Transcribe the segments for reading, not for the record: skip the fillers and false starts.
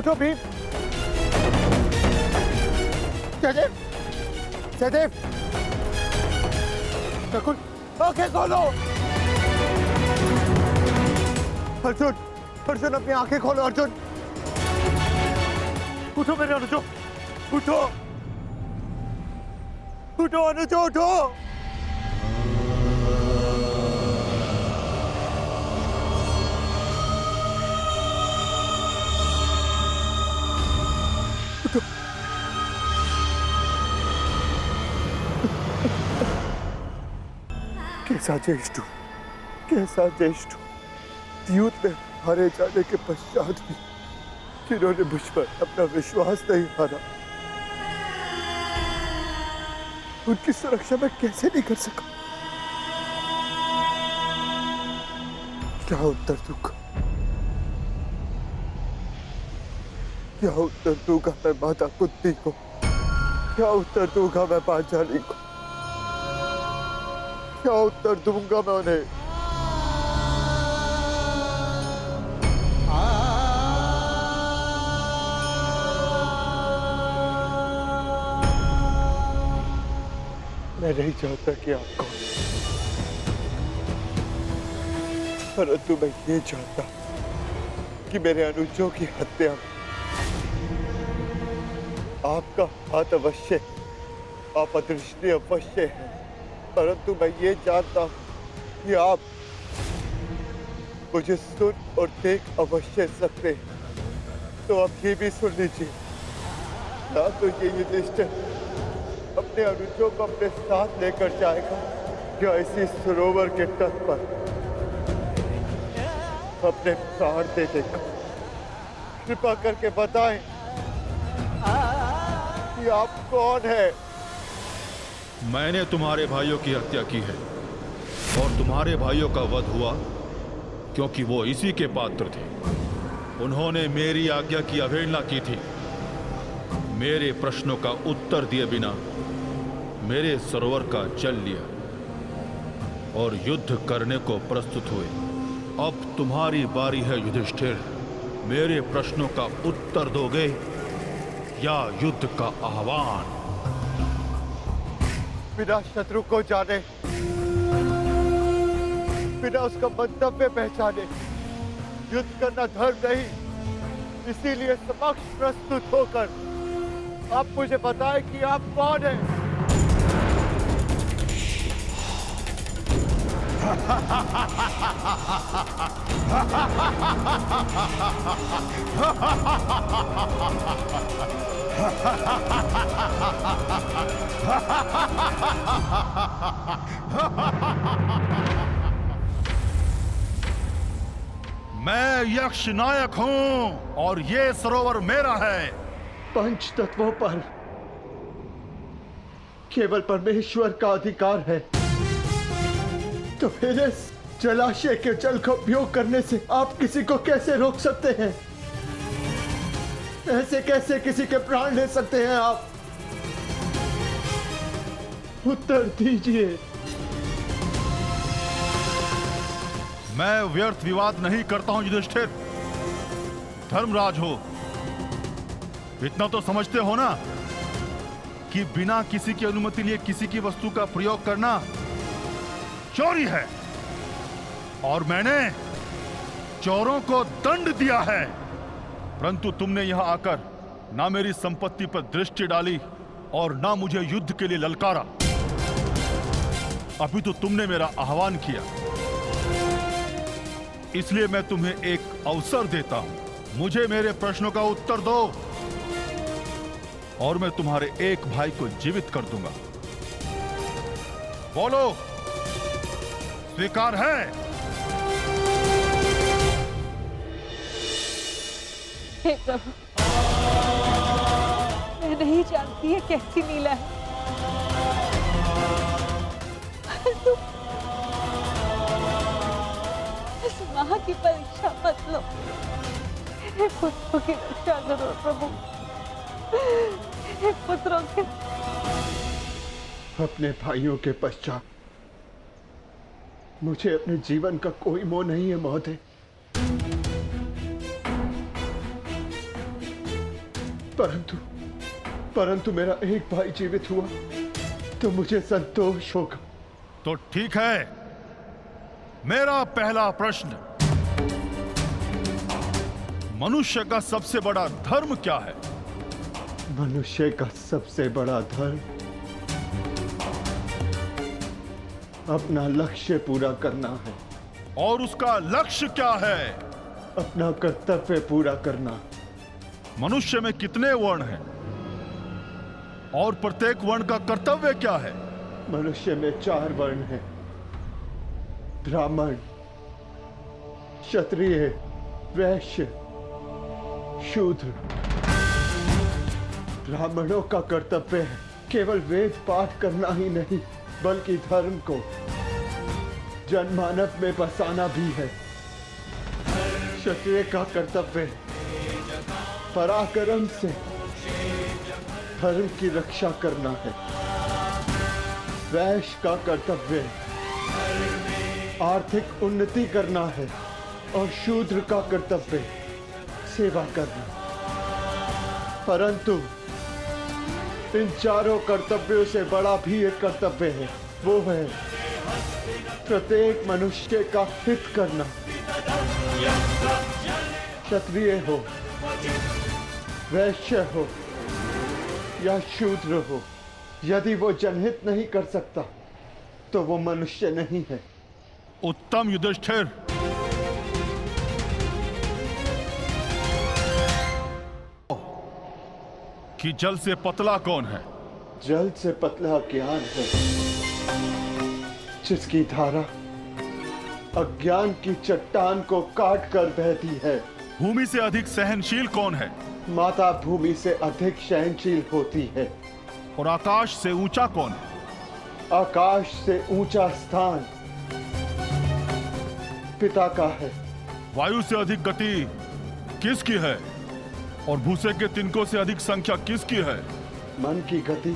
उठो भीम। जयदेव, जयदेव, नकुल, आंखें खोलो। अर्जुन, अर्जुन अपनी आंखें खोलो। अर्जुन, उठो मेरे अनुजो, उठो, उठो अनुजो, उठो। कैसा ज्येष्ठ, कैसा ज्येष्ठ। युद्ध में हारे जाने के पश्चात भी जिन्होंने मुझ पर अपना विश्वास नहीं हारा, उनकी सुरक्षा मैं कैसे नहीं कर सका। क्या उत्तर दूंगा, क्या उत्तर दूंगा मैं माता कुंती को, क्या उत्तर दूंगा मैं पांचाली को, क्या उत्तर दूंगा मैं उन्हें। मैं नहीं जानता कि आप कौन, परंतु मैं ये जानता कि मेरे अनुजों की हत्या में आपका हाथ अवश्य, आप अदृष्टि अवश्य है। परंतु मैं ये जानता हूं कि आप मुझे सुन और देख अवश्य सकते हैं। तो अब ये भी सुन लीजिए, ना तो ये युधिष्ठिर अपने अनुजों को अपने साथ लेकर जाएगा या इसी सरोवर के तट पर अपने प्राण दे देगा। कृपा करके बताएं कि आप कौन है। मैंने तुम्हारे भाइयों की हत्या की है और तुम्हारे भाइयों का वध हुआ क्योंकि वो इसी के पात्र थे। उन्होंने मेरी आज्ञा की अवहेलना की थी, मेरे प्रश्नों का उत्तर दिए बिना मेरे सरोवर का जल लिया और युद्ध करने को प्रस्तुत हुए। अब तुम्हारी बारी है युधिष्ठिर, मेरे प्रश्नों का उत्तर दोगे या युद्ध का आह्वान? बिना शत्रु को जाने, बिना उसका मंतव्य पहचाने युद्ध करना धर्म नहीं। इसीलिए समक्ष प्रस्तुत होकर आप मुझे बताएं कि आप कौन हैं। मैं यक्ष नायक हूं और ये सरोवर मेरा है। पंच तत्वों पर केवल परमेश्वर का अधिकार है, तो फिर इस जलाशय के जल का उपयोग करने से आप किसी को कैसे रोक सकते हैं? ऐसे कैसे किसी के प्राण ले सकते हैं आप? उत्तर दीजिए। मैं व्यर्थ विवाद नहीं करता हूं युधिष्ठिर। धर्मराज हो, इतना तो समझते हो ना कि बिना किसी की अनुमति लिए किसी की वस्तु का प्रयोग करना चोरी है और मैंने चोरों को दंड दिया है। परंतु तुमने यहां आकर ना मेरी संपत्ति पर दृष्टि डाली और ना मुझे युद्ध के लिए ललकारा। अभी तो तुमने मेरा आह्वान किया, इसलिए मैं तुम्हें एक अवसर देता हूं। मुझे मेरे प्रश्नों का उत्तर दो और मैं तुम्हारे एक भाई को जीवित कर दूंगा। बोलो, स्वीकार है? हे प्रभु, मैं नहीं जानती है कैसी लीला है, परंतु इस मां की परीक्षा मत लो। मेरे पुत्रों की रक्षा करो प्रभु, मेरे पुत्रों के। अपने भाइयों के पश्चात मुझे अपने जीवन का कोई मोह नहीं है महोदय। परंतु मेरा एक भाई जीवित हुआ तो मुझे संतोष होगा। तो ठीक है, मेरा पहला प्रश्न, मनुष्य का सबसे बड़ा धर्म क्या है? मनुष्य का सबसे बड़ा धर्म अपना लक्ष्य पूरा करना है। और उसका लक्ष्य क्या है? अपना कर्तव्य पूरा करना। मनुष्य में कितने वर्ण हैं और प्रत्येक वर्ण का कर्तव्य क्या है? मनुष्य में 4 वर्ण हैं, ब्राह्मण, क्षत्रिय, वैश्य, शूद्र। ब्राह्मणों का कर्तव्य है केवल वेद पाठ करना ही नहीं, बल्कि धर्म को जनमानव में बसाना भी है। क्षत्रिय का कर्तव्य पराक्रम से धर्म की रक्षा करना है। वैश्य का कर्तव्य आर्थिक उन्नति करना है और शूद्र का कर्तव्य सेवा करना। परंतु इन चारों कर्तव्यों से बड़ा भी एक कर्तव्य है, वो है प्रत्येक मनुष्य का हित करना। क्षत्रिय हो, वैश्य हो या शूद्र हो, यदि वो जनहित नहीं कर सकता तो वो मनुष्य नहीं है। उत्तम युधिष्ठिर, कि जल से पतला कौन है? जल से पतला ज्ञान है, जिसकी धारा अज्ञान की चट्टान को काट कर बहती है। भूमि से अधिक सहनशील कौन है? माता भूमि से अधिक सहनशील होती है। और आकाश से ऊंचा कौन है? आकाश से ऊंचा स्थान पिता का है। वायु से अधिक गति किसकी है? और भूसे के तिनकों से अधिक संख्या किसकी है? मन की गति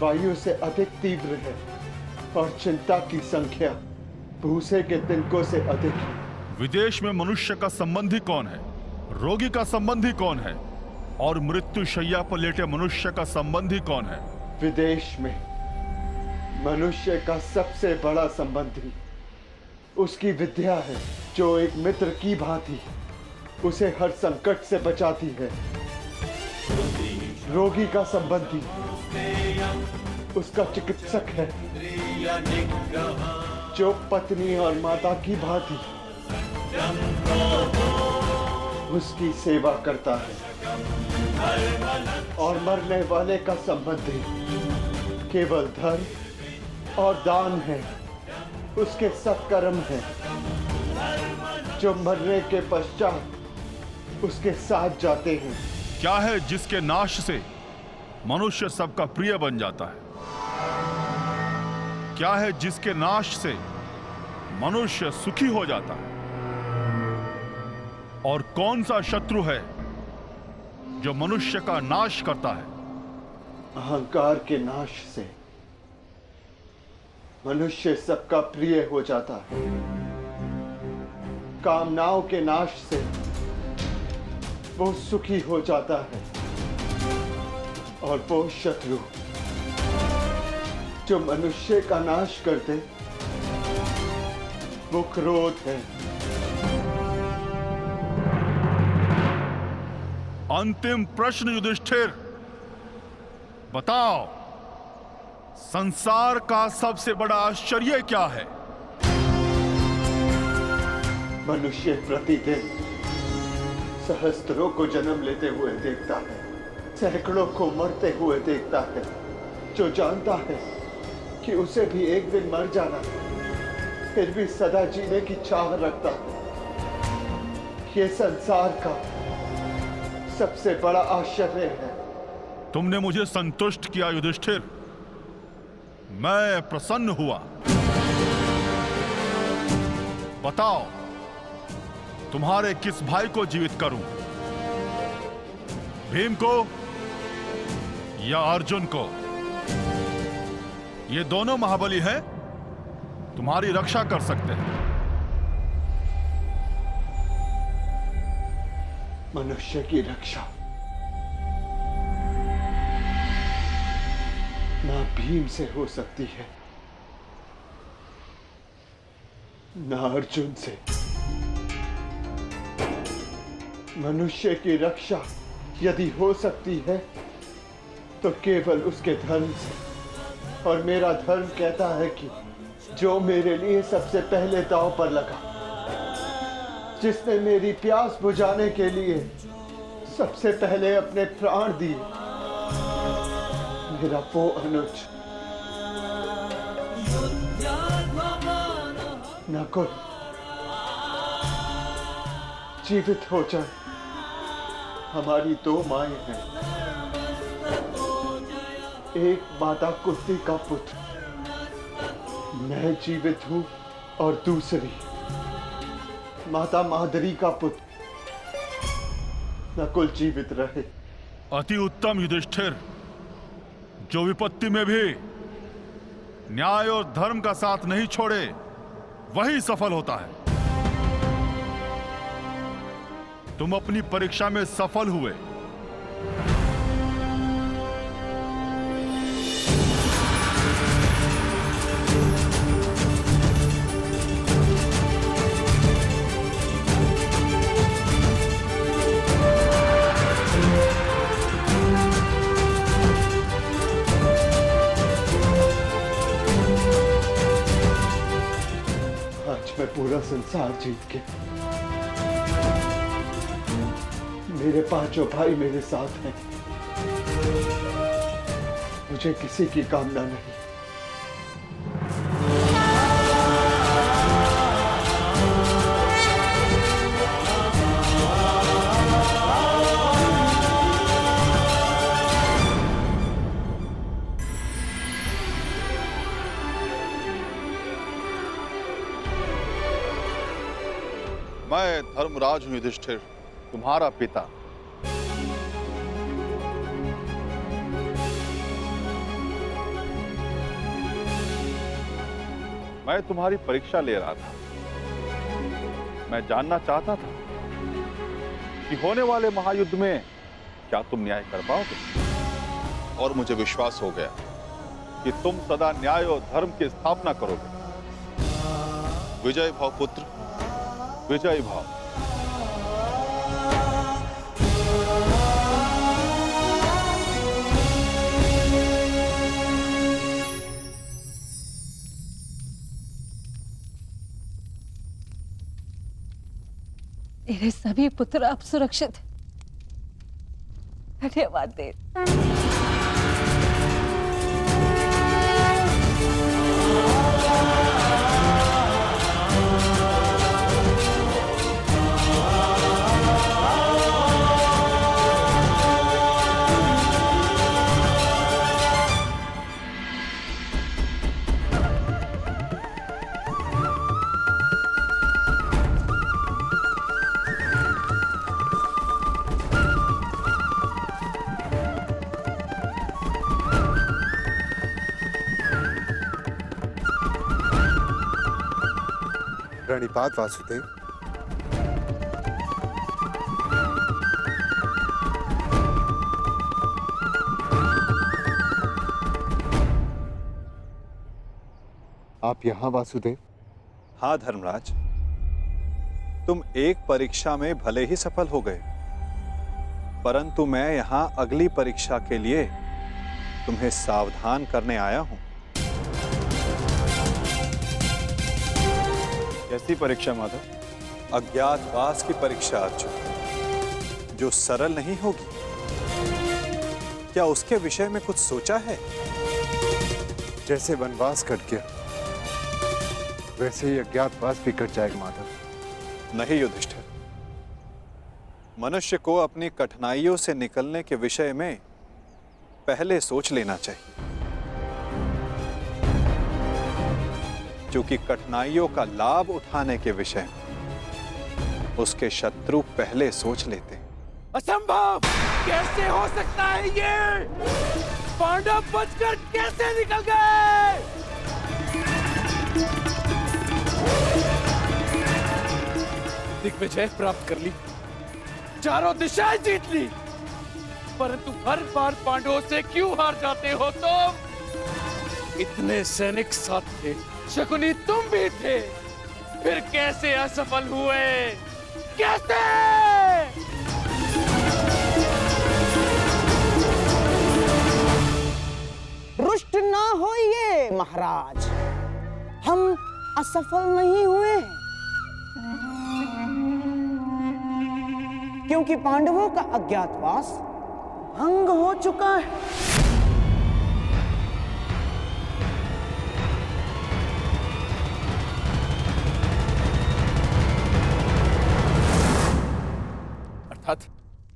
वायु से अधिक तीव्र है और चिंता की संख्या भूसे के तिनकों से अधिक है। विदेश में मनुष्य का संबंधी कौन है? रोगी का संबंधी कौन है? और मृत्यु शैया पर लेटे मनुष्य का संबंधी कौन है? विदेश में मनुष्य का सबसे बड़ा संबंधी उसकी विद्या है, जो एक मित्र की भांति उसे हर संकट से बचाती है। रोगी का संबंधी उसका चिकित्सक है, जो पत्नी और माता की भांति उसकी सेवा करता है। और मरने वाले का संबंधी केवल धर्म और दान है, उसके सत्कर्म है, जो मरने के पश्चात उसके साथ जाते हैं। क्या है जिसके नाश से मनुष्य सबका प्रिय बन जाता है? क्या है जिसके नाश से मनुष्य सुखी हो जाता है? और कौन सा शत्रु है जो मनुष्य का नाश करता है? अहंकार के नाश से मनुष्य सबका प्रिय हो जाता है। कामनाओं के नाश से वो सुखी हो जाता है। और वो शत्रु जो मनुष्य का नाश करते, वो क्रोध है। अंतिम प्रश्न युधिष्ठिर, बताओ, संसार का सबसे बड़ा आश्चर्य क्या है? मनुष्य प्रतिदिन सहस्त्रों को जन्म लेते हुए देखता है, सैकड़ों को मरते हुए देखता है, जो जानता है कि उसे भी एक दिन मर जाना है, फिर भी सदा जीने की चाह रखता है। ये संसार का सबसे बड़ा आश्चर्य है। तुमने मुझे संतुष्ट किया युधिष्ठिर, मैं प्रसन्न हुआ। बताओ, तुम्हारे किस भाई को जीवित करूं? भीम को या अर्जुन को? ये दोनों महाबली हैं, तुम्हारी रक्षा कर सकते हैं। मनुष्य की रक्षा ना भीम से हो सकती है, ना अर्जुन से। मनुष्य की रक्षा यदि हो सकती है तो केवल उसके धर्म से, और मेरा धर्म कहता है कि जो मेरे लिए सबसे पहले दांव पर लगा, जिसने मेरी प्यास बुझाने के लिए सबसे पहले अपने प्राण दिए, मेरा वो अनुज नकुल जीवित हो जाए। हमारी दो माएं हैं, एक माता कुंती का पुत्र मैं जीवित हूं, और दूसरी माता मादरी का पुत्र नकुल जीवित रहे। अति उत्तम युधिष्ठिर। जो विपत्ति में भी न्याय और धर्म का साथ नहीं छोड़े वही सफल होता है। तुम अपनी परीक्षा में सफल हुए। आज मैं पूरा संसार जीत के, मेरे पांचों भाई मेरे साथ हैं, मुझे किसी की कामना नहीं। मैं धर्मराज हूं युधिष्ठिर, तुम्हारा पिता। मैं तुम्हारी परीक्षा ले रहा था। मैं जानना चाहता था कि होने वाले महायुद्ध में क्या तुम न्याय कर पाओगे, और मुझे विश्वास हो गया कि तुम सदा न्याय और धर्म की स्थापना करोगे। विजय भाव पुत्र, विजय भाव। मेरे सभी पुत्र अब सुरक्षित हैं। धन्यवाद देव। प्रणिपात वासुदेव। आप यहाँ वासुदेव? हाँ धर्मराज, तुम एक परीक्षा में भले ही सफल हो गए, परंतु मैं यहाँ अगली परीक्षा के लिए तुम्हें सावधान करने आया हूं। कैसी परीक्षा माधव? अज्ञातवास की परीक्षा अर्जुन, जो सरल नहीं होगी। क्या उसके विषय में कुछ सोचा है? जैसे वनवास कट गया वैसे ही अज्ञातवास भी कट जाएगा माधव। नहीं युधिष्ठिर, मनुष्य को अपनी कठिनाइयों से निकलने के विषय में पहले सोच लेना चाहिए, क्योंकि कठिनाइयों का लाभ उठाने के विषय में उसके शत्रु पहले सोच लेते हैं। असंभव! कैसे हो सकता है ये? पांडव बचकर कैसे निकल गए? दिग्विजय प्राप्त कर ली, चारों दिशाएं जीत ली, परंतु हर बार पांडवों से क्यों हार जाते हो तुम? इतने सैनिक साथ थे, शकुनी तुम भी थे, फिर कैसे असफल हुए? कैसे? रुष्ट ना होइए महाराज, हम असफल नहीं हुए, क्योंकि पांडवों का अज्ञातवास भंग हो चुका है।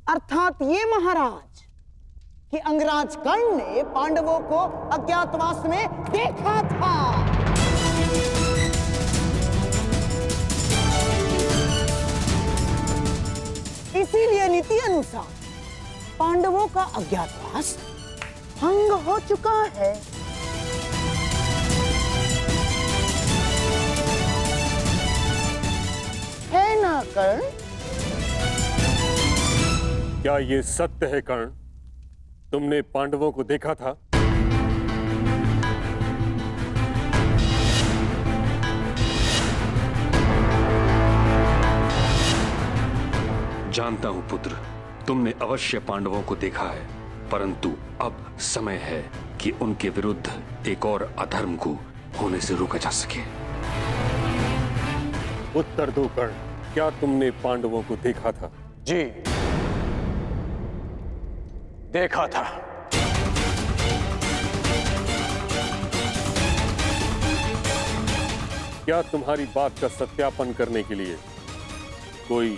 अर्थात ये महाराज कि अंगराज कर्ण ने पांडवों को अज्ञातवास में देखा था। इसीलिए नीति अनुसार पांडवों का अज्ञातवास भंग हो चुका है। है ना कर्ण? क्या ये सत्य है कर्ण? तुमने पांडवों को देखा था? जानता हूं पुत्र, तुमने अवश्य पांडवों को देखा है, परंतु अब समय है कि उनके विरुद्ध एक और अधर्म को होने से रोका जा सके। उत्तर दो कर्ण, क्या तुमने पांडवों को देखा था? जी, देखा था। क्या तुम्हारी बात का सत्यापन करने के लिए कोई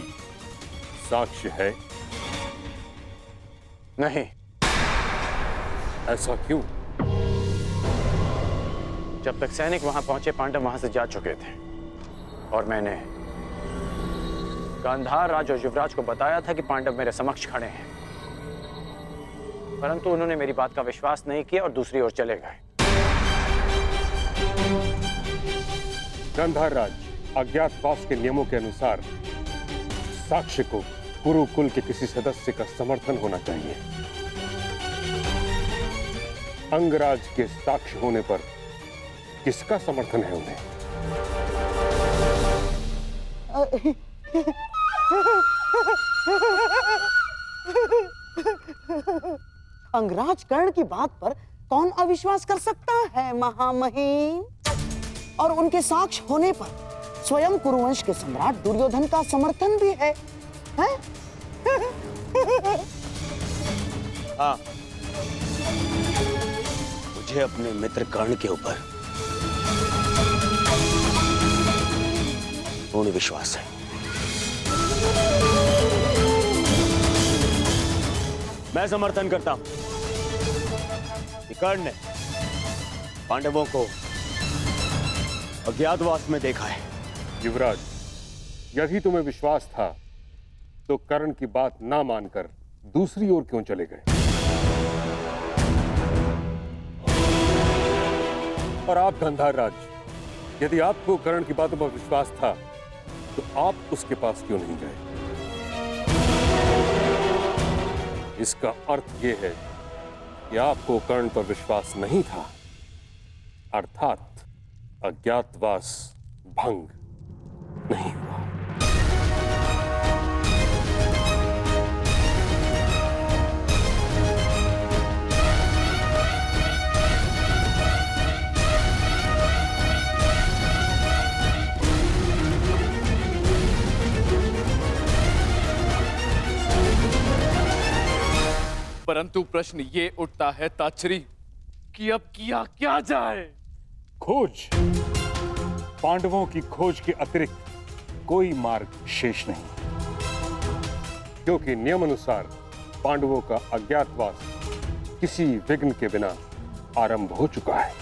साक्ष्य है? नहीं। ऐसा क्यों? जब तक सैनिक वहां पहुंचे, पांडव वहां से जा चुके थे और मैंने गांधार राज और युवराज को बताया था कि पांडव मेरे समक्ष खड़े हैं, परंतु उन्होंने मेरी बात का विश्वास नहीं किया और दूसरी ओर चले गए। गांधार राज, अज्ञातवास के नियमों के अनुसार साक्ष्य को कुरुकुल के किसी सदस्य का समर्थन होना चाहिए। अंगराज के साक्ष्य होने पर किसका समर्थन है उन्हें? अंगराज कर्ण की बात पर कौन अविश्वास कर सकता है महामहिम? और उनके साक्ष्य होने पर स्वयं कुरुवंश के सम्राट दुर्योधन का समर्थन भी है, हैं? हाँ, मुझे अपने मित्र कर्ण के ऊपर पूर्ण विश्वास है। मैं समर्थन करता हूं कि कर्ण ने पांडवों को अज्ञातवास में देखा है। युवराज, यदि तुम्हें विश्वास था तो कर्ण की बात ना मानकर दूसरी ओर क्यों चले गए? और आप गांधार राज, यदि आपको कर्ण की बातों पर विश्वास था तो आप उसके पास क्यों नहीं गए? इसका अर्थ यह है कि आपको कर्ण पर विश्वास नहीं था, अर्थात अज्ञातवास भंग नहीं हुआ। परंतु प्रश्न ये उठता है ताच्छरी कि अब किया क्या जाए? खोज। पांडवों की खोज के अतिरिक्त कोई मार्ग शेष नहीं, क्योंकि नियमानुसार पांडवों का अज्ञातवास किसी विघ्न के बिना आरंभ हो चुका है।